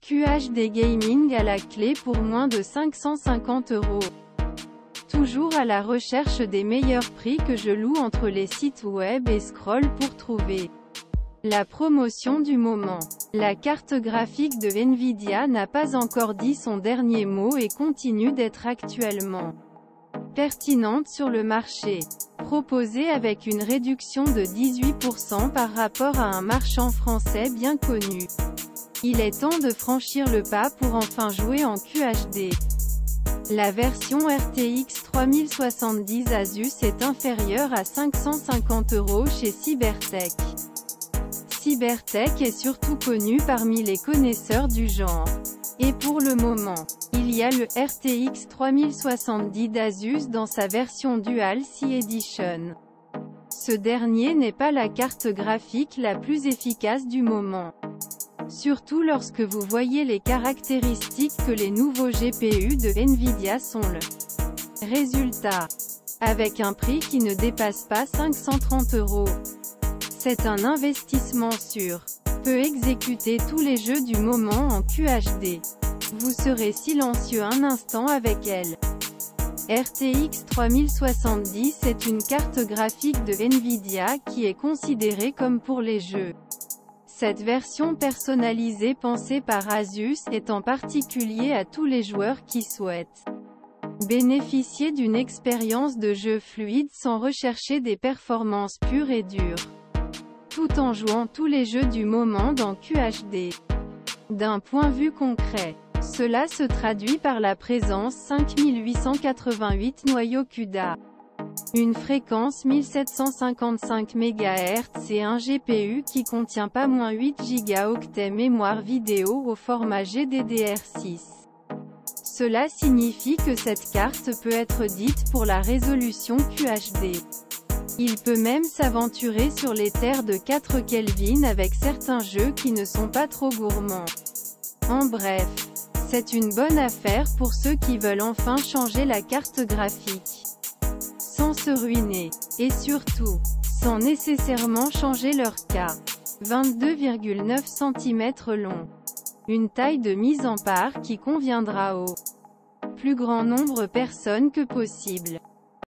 QHD Gaming à la clé pour moins de 550 €. Toujours à la recherche des meilleurs prix que je loue entre les sites web et scroll pour trouver la promotion du moment. La carte graphique de Nvidia n'a pas encore dit son dernier mot et continue d'être actuellement pertinente sur le marché. Proposée avec une réduction de 18% par rapport à un marchand français bien connu. Il est temps de franchir le pas pour enfin jouer en QHD. La version RTX 3070 Asus est inférieure à 550 € chez Cybertech. Cybertech est surtout connu parmi les connaisseurs du genre. Et pour le moment, il y a le RTX 3070 d'Asus dans sa version Dual C Edition. Ce dernier n'est pas la carte graphique la plus efficace du moment. Surtout lorsque vous voyez les caractéristiques que les nouveaux GPU de Nvidia sont le résultat. Avec un prix qui ne dépasse pas 530 €. C'est un investissement sûr. Peut exécuter tous les jeux du moment en QHD. Vous serez silencieux un instant avec elle. RTX 3070 est une carte graphique de Nvidia qui est considérée comme pour les jeux. Cette version personnalisée pensée par Asus est en particulier à tous les joueurs qui souhaitent bénéficier d'une expérience de jeu fluide sans rechercher des performances pures et dures, tout en jouant tous les jeux du moment dans QHD. D'un point de vue concret, cela se traduit par la présence 5888 noyaux CUDA, une fréquence 1755 MHz et un GPU qui contient pas moins 8 Go mémoire vidéo au format GDDR6. Cela signifie que cette carte peut être dite pour la résolution QHD. Il peut même s'aventurer sur les terres de 4 Kelvin avec certains jeux qui ne sont pas trop gourmands. En bref, c'est une bonne affaire pour ceux qui veulent enfin changer la carte graphique sans se ruiner, et surtout, sans nécessairement changer leur cas. 22,9 cm long. Une taille de mise en part qui conviendra au plus grand nombre de personnes que possible.